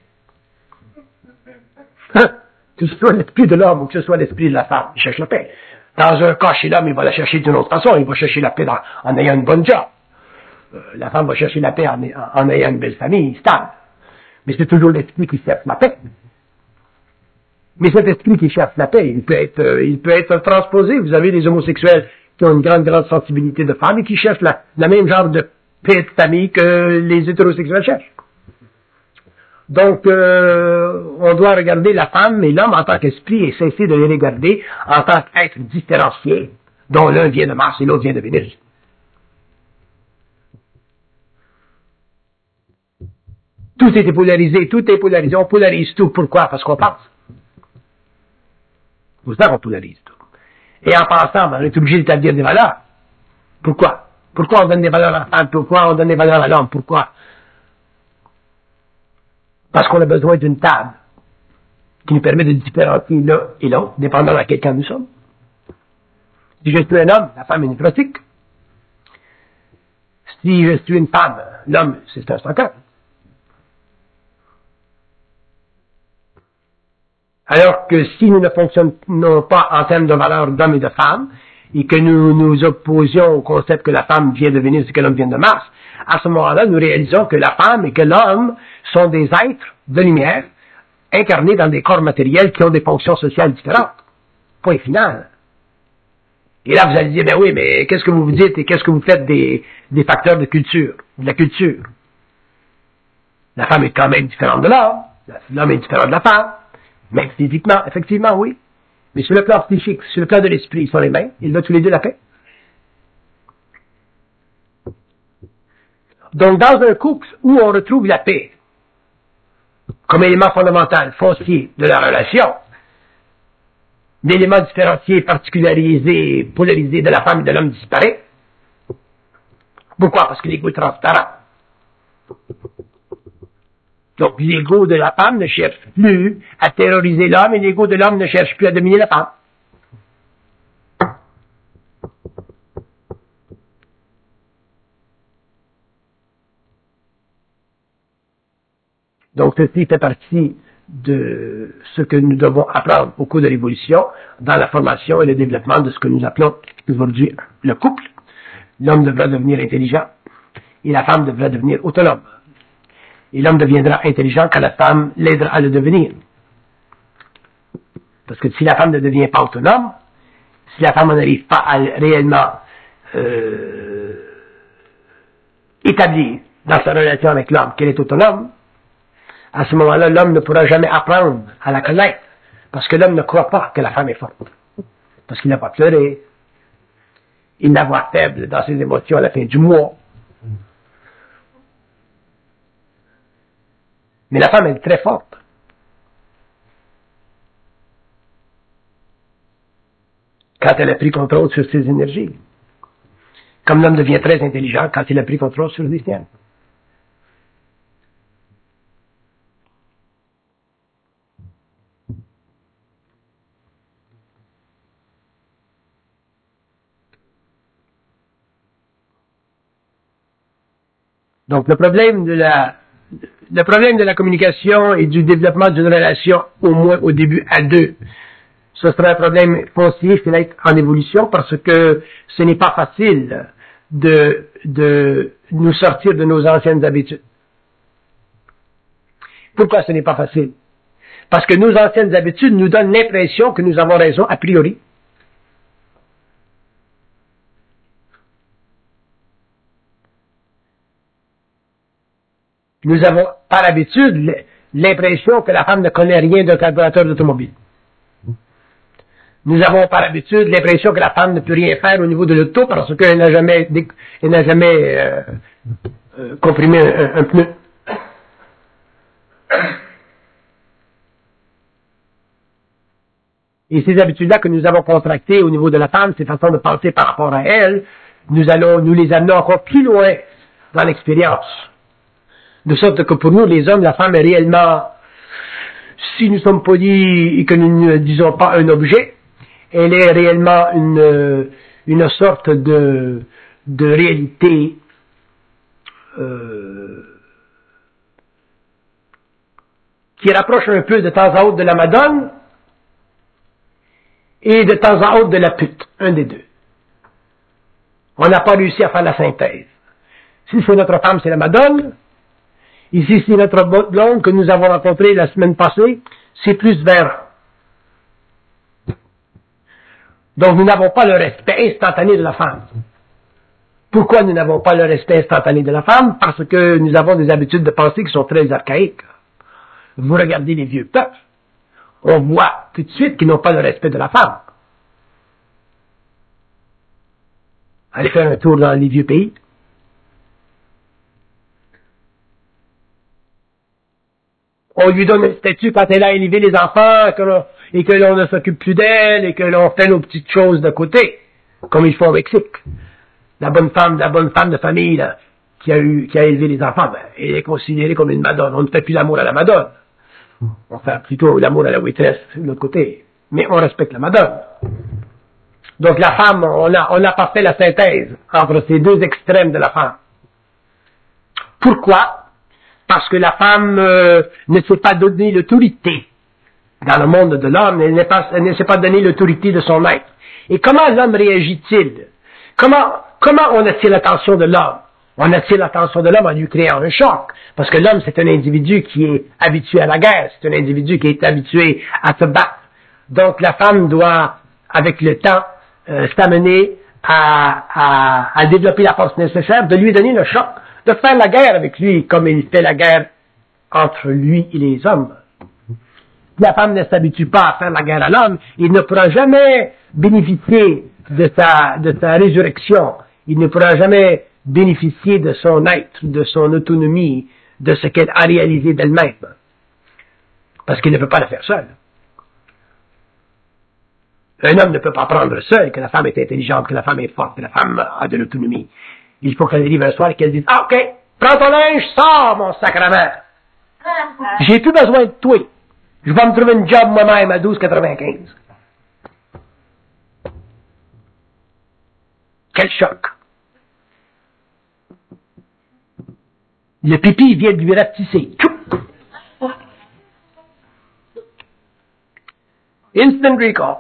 [SPEAKER 1] Que ce soit l'esprit de l'homme ou que ce soit l'esprit de la femme, il cherche la paix. Dans un cas, chez l'homme, il va la chercher d'une autre façon. Il va chercher la paix en ayant une bonne job. La femme va chercher la paix en ayant une belle famille stable. Mais c'est toujours l'esprit qui cherche la paix. Mais cet esprit qui cherche la paix, il peut être transposé. Vous avez des homosexuels qui ont une grande sensibilité de femme et qui cherchent la même genre de paix de famille que les hétérosexuels cherchent. Donc, on doit regarder la femme et l'homme en tant qu'esprit et cesser de les regarder en tant qu'êtres différenciés, dont l'un vient de Mars et l'autre vient de Vénus. Tout est polarisé, on polarise tout. Pourquoi? Parce qu'on pense. C'est pour ça qu'on polarise tout. Et en pensant, on est obligé d'établir des valeurs. Pourquoi? Pourquoi on donne des valeurs à la femme? Pourquoi on donne des valeurs à l'homme? Pourquoi? Parce qu'on a besoin d'une table qui nous permet de différencier l'un et l'autre, dépendant de quel camp nous sommes. Si je suis un homme, la femme est névrotique. Si je suis une femme, l'homme, c'est un stalker. Alors que si nous ne fonctionnons pas en termes de valeurs d'homme et de femme, et que nous nous opposions au concept que la femme vient de Vénus et que l'homme vient de Mars, à ce moment-là, nous réalisons que la femme et que l'homme sont des êtres de lumière incarnés dans des corps matériels qui ont des fonctions sociales différentes. Point final. Et là, vous allez dire, ben oui, mais qu'est-ce que vous vous dites et qu'est-ce que vous faites des facteurs de culture, de la culture? La femme est quand même différente de l'homme, l'homme est différent de la femme, même physiquement, effectivement, oui. Mais sur le plan psychique, sur le plan de l'esprit, ils sont les mêmes, ils veulent tous les deux la paix. Donc, dans un couple où on retrouve la paix comme élément fondamental, foncier de la relation, l'élément différencié, particularisé, polarisé de la femme et de l'homme disparaît. Pourquoi? Parce que l'ego est transparent. Donc, l'ego de la femme ne cherche plus à terroriser l'homme et l'ego de l'homme ne cherche plus à dominer la femme. Donc, ceci fait partie de ce que nous devons apprendre au cours de l'évolution dans la formation et le développement de ce que nous appelons aujourd'hui le couple. L'homme devra devenir intelligent et la femme devra devenir autonome. Et l'homme deviendra intelligent quand la femme l'aidera à le devenir. Parce que si la femme ne devient pas autonome, si la femme n'arrive pas à réellement établir dans sa relation avec l'homme qu'elle est autonome, à ce moment-là, l'homme ne pourra jamais apprendre à la connaître. Parce que l'homme ne croit pas que la femme est forte. Parce qu'il n'a pas pleuré. Il la voit faible dans ses émotions à la fin du mois. Mais la femme est très forte. Quand elle a pris contrôle sur ses énergies. Comme l'homme devient très intelligent quand il a pris contrôle sur les siennes. Donc, le problème de la communication et du développement d'une relation, au moins au début à deux, ce sera un problème foncier, c'est être en évolution parce que ce n'est pas facile de nous sortir de nos anciennes habitudes. Pourquoi ce n'est pas facile? Parce que nos anciennes habitudes nous donnent l'impression que nous avons raison a priori. Nous avons par habitude l'impression que la femme ne connaît rien d'un carburateur d'automobile. Nous avons par habitude l'impression que la femme ne peut rien faire au niveau de l'auto parce qu'elle n'a jamais, comprimé un pneu. Et ces habitudes-là que nous avons contractées au niveau de la femme, ces façons de penser par rapport à elle, nous les amenons encore plus loin dans l'expérience. De sorte que pour nous, les hommes, la femme est réellement, si nous sommes polis et que nous ne disons pas un objet, elle est réellement une sorte de réalité qui rapproche un peu de temps à autre de la Madone et de temps à autre de la pute, un des deux. On n'a pas réussi à faire la synthèse. Si c'est notre femme, c'est la Madone. Ici, c'est notre blonde que nous avons rencontrée la semaine passée, c'est plus vers. Donc, nous n'avons pas le respect instantané de la femme. Pourquoi nous n'avons pas le respect instantané de la femme? Parce que nous avons des habitudes de pensée qui sont très archaïques. Vous regardez les vieux peuples, on voit tout de suite qu'ils n'ont pas le respect de la femme. Allez faire un tour dans les vieux pays. On lui donne un statut quand elle a élevé les enfants et que l'on ne s'occupe plus d'elle et que l'on fait nos petites choses de côté, comme ils font au Mexique. La bonne femme de famille là, qui a élevé les enfants, ben, elle est considérée comme une madone. On ne fait plus l'amour à la madone. On fait plutôt l'amour à la waitress de l'autre côté. Mais on respecte la madone. Donc la femme, on a pas fait la synthèse entre ces deux extrêmes de la femme. Pourquoi? Parce que la femme ne s'est pas donné l'autorité dans le monde de l'homme, elle ne s'est pas donné l'autorité de son être. Et comment l'homme réagit-il? Comment on attire l'attention de l'homme? On attire l'attention de l'homme en lui créant un choc. Parce que l'homme, c'est un individu qui est habitué à la guerre, c'est un individu qui est habitué à se battre. Donc la femme doit, avec le temps, s'amener à développer la force nécessaire, de lui donner le choc, de faire la guerre avec lui, comme il fait la guerre entre lui et les hommes. Si la femme ne s'habitue pas à faire la guerre à l'homme, il ne pourra jamais bénéficier de sa résurrection. Il ne pourra jamais bénéficier de son être, de son autonomie, de ce qu'elle a réalisé d'elle-même. Parce qu'il ne peut pas le faire seul. Un homme ne peut pas apprendre seul que la femme est intelligente, que la femme est forte, que la femme a de l'autonomie. Il faut qu'elle arrive un soir et qu'elle dise « Ah, ok, prends ton linge, sors, mon sacrement. J'ai plus besoin de toi. Je vais me trouver une job moi-même à 12,95. » Quel choc! Le pipi vient de lui rapetisser. Instant recall.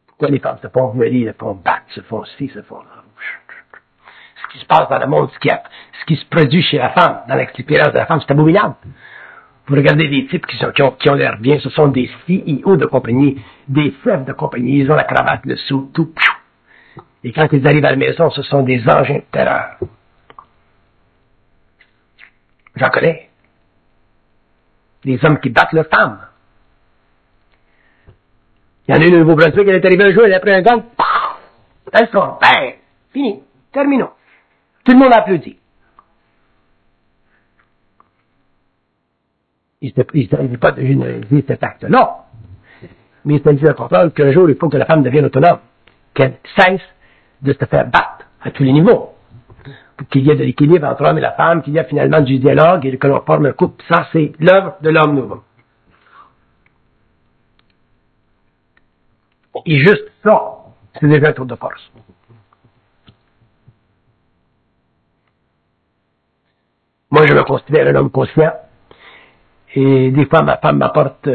[SPEAKER 1] Pourquoi les femmes se font violer, se font battre, se font ci, se font là. Ce qui se passe dans le monde, ce qui se produit chez la femme, dans l'expérience de la femme, c'est abominable. Vous regardez des types qui ont l'air bien, ce sont des CEO de compagnie, des chefs de compagnie, ils ont la cravate, le sou, tout. Et quand ils arrivent à la maison, ce sont des engins de terreur. J'en connais. Des hommes qui battent leurs femmes. Il y en a une au Nouveau-Brunswick, elle est arrivée un jour, elle a pris un gant, elle se trompe, ben, fini, terminons. Tout le monde a applaudi. Il ne s'agit pas de généraliser cet acte-là, mais il s'agit de comprendre qu'un jour, il faut que la femme devienne autonome, qu'elle cesse de se faire battre à tous les niveaux, pour qu'il y ait de l'équilibre entre l'homme et la femme, qu'il y ait finalement du dialogue et que l'on forme un couple. Ça, c'est l'œuvre de l'homme nouveau. Et juste ça, C'est déjà un tour de force. Moi, je me considère un homme conscient. Et des fois, ma femme m'apporte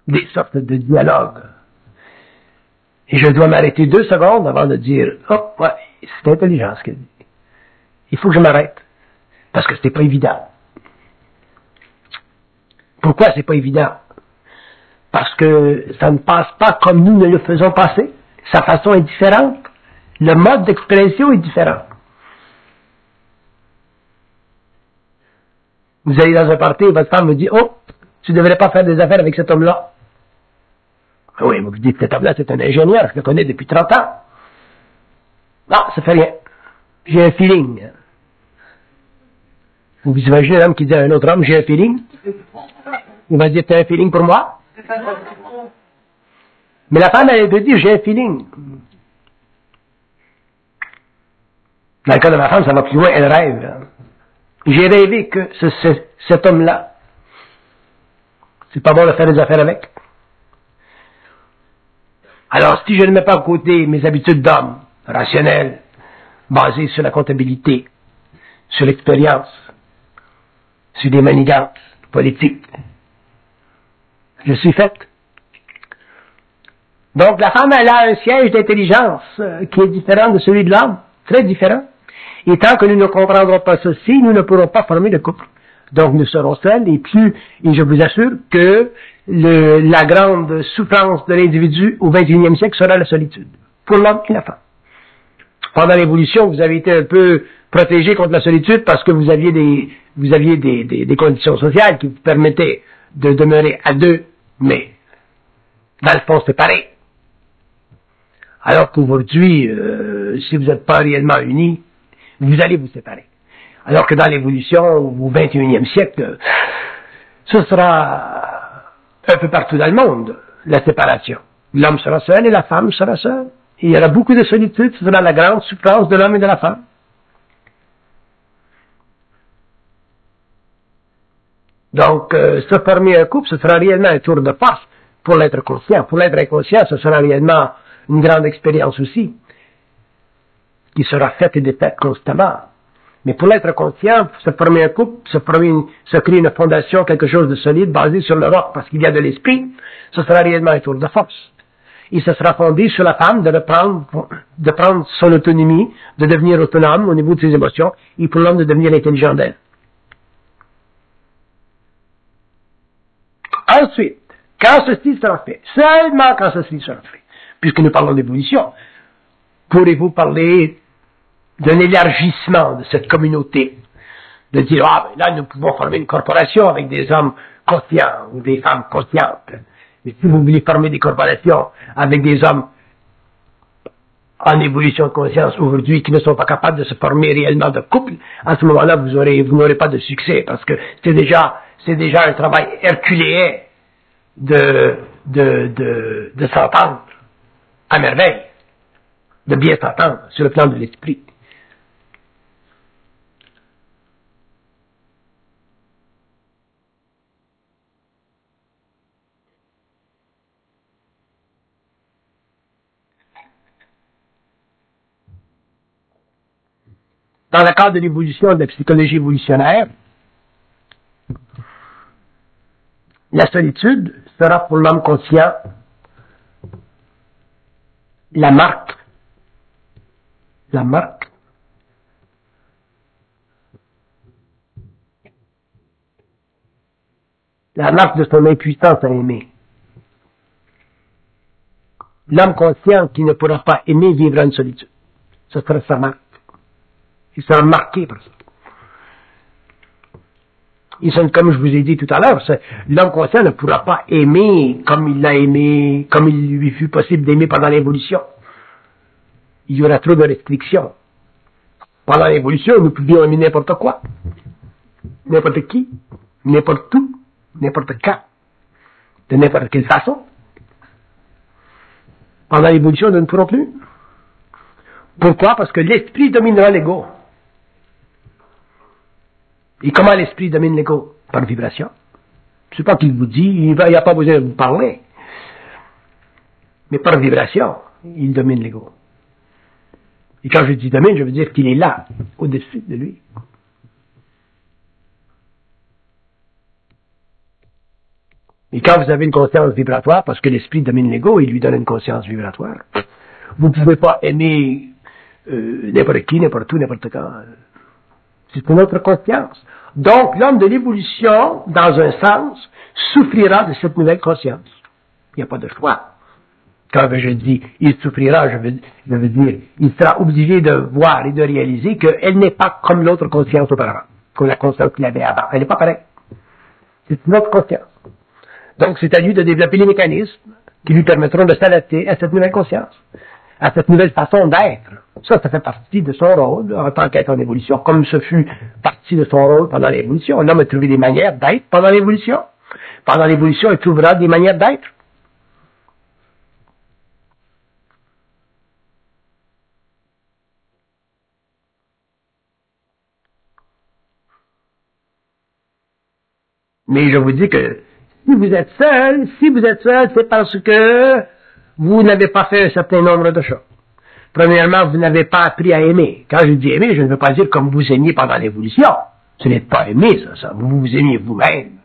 [SPEAKER 1] des sortes de dialogues. Et je dois m'arrêter 2 secondes avant de dire « Oh, ouais, c'est intelligent ce qu'elle dit. Il faut que je m'arrête. » Parce que c'est pas évident. Pourquoi c'est pas évident? Parce que ça ne passe pas comme nous ne le faisons passer. Sa façon est différente. Le mode d'expression est différent. Vous allez dans un party et votre femme me dit « Oh, tu ne devrais pas faire des affaires avec cet homme-là. » Oui, vous dites, cet homme-là, c'est un ingénieur, je le connais depuis 30 ans. Non, ça fait rien. J'ai un feeling. Vous imaginez un homme qui dit à un autre homme, j'ai un feeling? Il va dire, t'as un feeling pour moi? Mais la femme, elle peut dire, j'ai un feeling. Dans le cas de ma femme, ça va plus loin, elle rêve. J'ai rêvé que cet homme-là, c'est pas bon de faire des affaires avec. Alors, si je ne mets pas à côté mes habitudes d'homme, rationnelles, basées sur la comptabilité, sur l'expérience, sur des manigances politiques, je suis faite. Donc, la femme, elle a un siège d'intelligence qui est différent de celui de l'homme, très différent. Et tant que nous ne comprendrons pas ceci, nous ne pourrons pas former de couple. Donc, nous serons seuls, et je vous assure que la grande souffrance de l'individu au XXIe siècle sera la solitude, pour l'homme et la femme. Pendant l'évolution, vous avez été un peu protégé contre la solitude parce que vous aviez des conditions sociales qui vous permettaient de demeurer à 2, mais dans le fond, séparés. Alors qu'aujourd'hui, si vous n'êtes pas réellement unis, vous allez vous séparer. Alors que dans l'évolution, au XXIe siècle, ce sera un peu partout dans le monde, la séparation. L'homme sera seul et la femme sera seule. Et il y aura beaucoup de solitude, ce sera la grande souffrance de l'homme et de la femme. Donc, se former un couple, ce sera réellement un tour de force pour l'être conscient. Pour l'être inconscient, ce sera réellement une grande expérience aussi, qui sera faite et défaite constamment. Mais pour l'être conscient, se former un couple, se créer une fondation, quelque chose de solide, basé sur le roc, parce qu'il y a de l'esprit, ce sera réellement un tour de force. Et ce sera fondé sur la femme de prendre son autonomie, de devenir autonome au niveau de ses émotions, et pour l'homme de devenir intelligent d'elle. Ensuite, quand ceci sera fait, seulement quand ceci sera fait, puisque nous parlons d'évolution, pourrez-vous parler d'un élargissement de cette communauté, de dire, ah, ben là, nous pouvons former une corporation avec des hommes conscients ou des femmes conscientes. Mais si vous voulez former des corporations avec des hommes en évolution de conscience aujourd'hui qui ne sont pas capables de se former réellement de couple, à ce moment-là, vous n'aurez pas de succès parce que c'est déjà un travail herculéen de s'entendre à merveille, de bien s'entendre sur le plan de l'esprit. Dans le cadre de l'évolution de la psychologie évolutionnaire, la solitude sera pour l'homme conscient la marque de son impuissance à aimer. L'homme conscient qui ne pourra pas aimer vivra une solitude. Ce sera sa marque. Il sera marqué par ça. Comme je vous ai dit tout à l'heure, l'homme conscient ne pourra pas aimer comme il l'a aimé, comme il lui fut possible d'aimer pendant l'évolution. Il y aura trop de restrictions. Pendant l'évolution, nous pouvions aimer n'importe quoi, n'importe qui, n'importe où, n'importe quand, de n'importe quelle façon. Pendant l'évolution, nous ne pourrons plus. Pourquoi? Parce que l'esprit dominera l'ego. Et comment l'esprit domine l'ego? Par vibration. Je sais pas qui vous dit, il n'y a pas besoin de vous parler. Mais par vibration, il domine l'ego. Et quand je dis domine, je veux dire qu'il est là, au-dessus de lui. Et quand vous avez une conscience vibratoire, parce que l'esprit domine l'ego, il lui donne une conscience vibratoire, vous ne pouvez pas aimer n'importe qui, n'importe où, n'importe quand. C'est une autre conscience. Donc, l'homme de l'évolution, dans un sens, souffrira de cette nouvelle conscience. Il n'y a pas de choix. Quand je dis il souffrira, je veux dire, il sera obligé de voir et de réaliser qu'elle n'est pas comme l'autre conscience auparavant, comme la conscience qu'il avait avant. Elle n'est pas pareille. C'est une autre conscience. Donc, c'est à lui de développer les mécanismes qui lui permettront de s'adapter à cette nouvelle conscience, à cette nouvelle façon d'être. Ça fait partie de son rôle en tant qu'être en évolution, comme ce fut partie de son rôle pendant l'évolution. L'homme a trouvé des manières d'être pendant l'évolution. Pendant l'évolution, il trouvera des manières d'être. Mais je vous dis que si vous êtes seul, c'est parce que vous n'avez pas fait un certain nombre de choses. Premièrement, vous n'avez pas appris à aimer. Quand je dis aimer, je ne veux pas dire comme vous aimiez pendant l'évolution. Ce n'est pas aimer, ça. Vous vous aimez vous-même.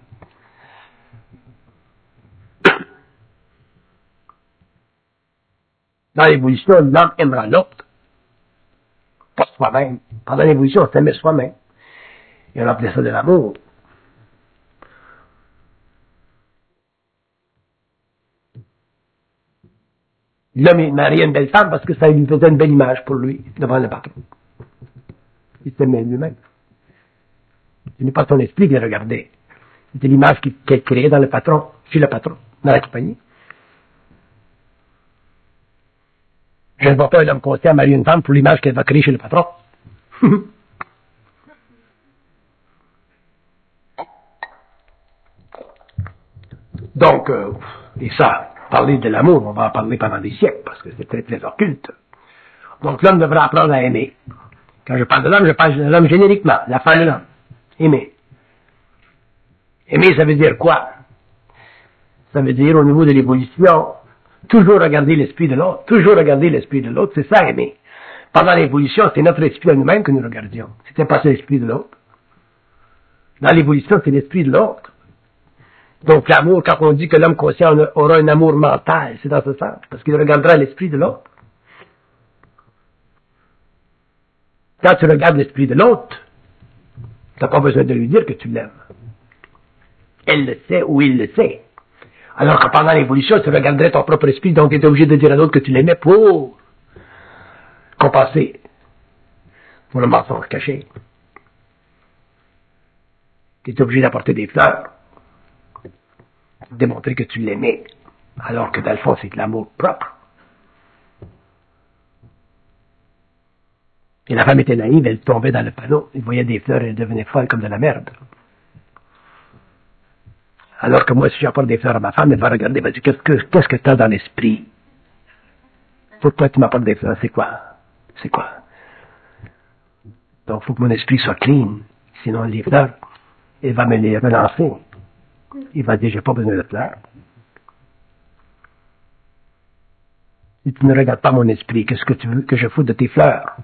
[SPEAKER 1] Dans l'évolution, l'homme aimera l'autre. Pas soi-même. Pendant l'évolution, on s'aimait soi-même. Et on appelait ça de l'amour. L'homme, il mariait une belle femme parce que ça lui faisait une belle image pour lui, devant le patron. Il s'aimait lui-même. Ce n'est pas son esprit qu'il regardait. C'était l'image qu'il créait dans le patron, chez le patron, dans la compagnie. Je ne vois pas un homme conscient marier une femme pour l'image qu'elle va créer chez le patron. Donc, et ça, parler de l'amour, on va en parler pendant des siècles, parce que c'est très, très occulte. Donc, l'homme devra apprendre à aimer. Quand je parle de l'homme, je parle de l'homme génériquement, la femme de l'homme. Aimer. Aimer, ça veut dire quoi? Ça veut dire, au niveau de l'évolution, toujours regarder l'esprit de l'autre. Toujours regarder l'esprit de l'autre, c'est ça, aimer. Pendant l'évolution, c'est notre esprit à nous-mêmes que nous regardions. C'était pas l'esprit de l'autre. Dans l'évolution, c'est l'esprit de l'autre. Donc, l'amour, quand on dit que l'homme conscient aura un amour mental, c'est dans ce sens, parce qu'il regardera l'esprit de l'autre. Quand tu regardes l'esprit de l'autre, tu n'as pas besoin de lui dire que tu l'aimes. Elle le sait ou il le sait. Alors que pendant l'évolution, tu regarderais ton propre esprit, donc tu étais obligé de dire à l'autre que tu l'aimais pour compenser pour le mensonge caché. Tu étais obligé d'apporter des fleurs pour démontrer que tu l'aimais, alors que dans le fond, c'est de l'amour propre. Et la femme était naïve, elle tombait dans le panneau, elle voyait des fleurs, elle devenait folle comme de la merde. Alors que moi, si j'apporte des fleurs à ma femme, elle va regarder, elle va dire, qu'est-ce que tu as dans l'esprit? Pourquoi tu m'apportes des fleurs? C'est quoi? C'est quoi? Donc, il faut que mon esprit soit clean. Sinon, les fleurs, elle va me les relancer. Il va dire, j'ai pas besoin de fleurs. Si tu ne regardes pas mon esprit, qu'est-ce que tu veux que je foute de tes fleurs?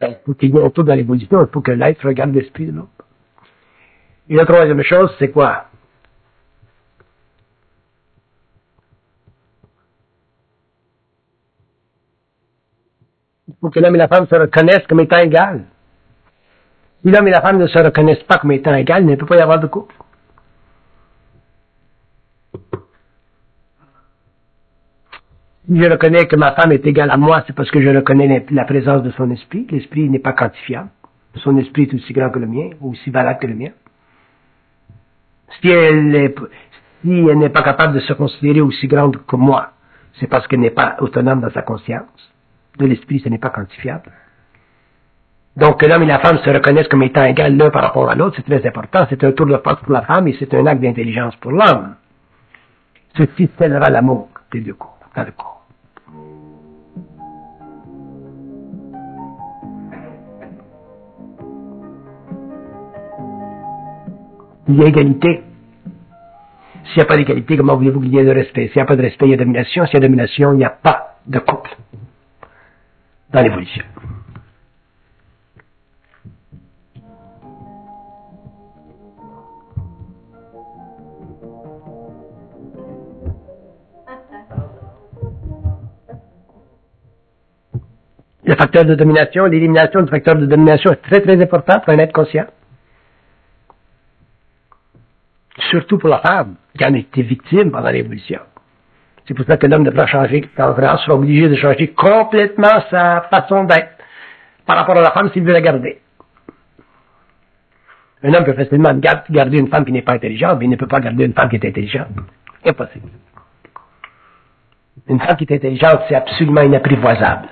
[SPEAKER 1] Donc, pour qu'il y ait un tour dans l'évolution, il faut que l'être regarde l'esprit de l'autre. Et la troisième chose, c'est quoi? Il faut que l'homme et la femme se reconnaissent comme étant égales. Si l'homme et la femme ne se reconnaissent pas comme étant égales, il ne peut pas y avoir de couple. Si je reconnais que ma femme est égale à moi, c'est parce que je reconnais la présence de son esprit. L'esprit n'est pas quantifiable. Son esprit est aussi grand que le mien, aussi valable que le mien. Si elle n'est pas capable de se considérer aussi grande que moi, c'est parce qu'elle n'est pas autonome dans sa conscience. De l'esprit, ce n'est pas quantifiable. Donc, que l'homme et la femme se reconnaissent comme étant égaux l'un par rapport à l'autre, c'est très important. C'est un tour de force pour la femme et c'est un acte d'intelligence pour l'homme. Ceci scellera l'amour des deux cours, dans le cours. Il y a égalité. S'il n'y a pas d'égalité, comment voulez-vous qu'il y ait de respect? S'il n'y a pas de respect, il y a domination. S'il y a domination, il n'y a pas de couple dans l'évolution. Le facteur de domination, l'élimination du facteur de domination est très très important pour un être conscient. Surtout pour la femme, qui en a été victime pendant l'évolution. C'est pour ça que l'homme devra changer, quand vraiment sera obligé de changer complètement sa façon d'être par rapport à la femme s'il veut la garder. Un homme peut facilement garder une femme qui n'est pas intelligente, mais il ne peut pas garder une femme qui est intelligente. Impossible. Une femme qui est intelligente, c'est absolument inapprivoisable.